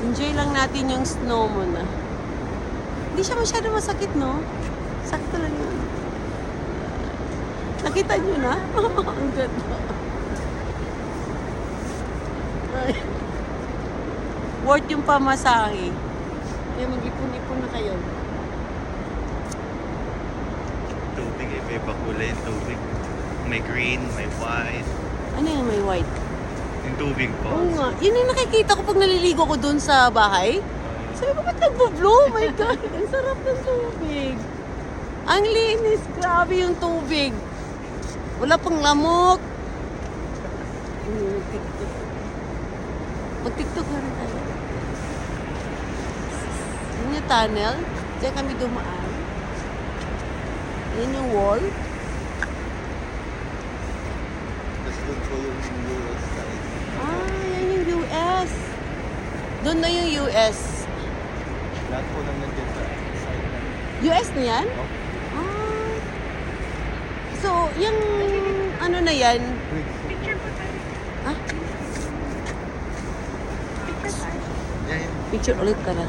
Enjoy lang natin yung snow muna. Hindi siya masyado masakit, no? Sakto lang yun. Nakita nyo na? Ang ganda. Ay. Worth yung pamasahe. Kaya mag-ipon-ipon na kayo. Tubig eh. May bakulay yung tubig. May green, may white. Ano yung may white? Yung tubig po. Oo nga. Yun yung nakikita ko pag naliligo ko dun sa bahay. Sabi ko, ba't nagbo-blow? Oh my God, ang sarap ng tubig. Ang linis. Grabe yung tubig. Wala pang lamok. Mag-tiktok. Mag-tiktok na rin tayo. Yun yung tunnel. Diyan kami dumaan. Yan yung wall. Tapos doon po yung US side. Ah, yan yung US. Doon na yung US. Lahat po naman dyan sa side na. US na yan? Oh. Ah. So, yung ano na yan? Picture po tayo. Ah, Picture tayo. Yeah, yeah. picture ulit ka na.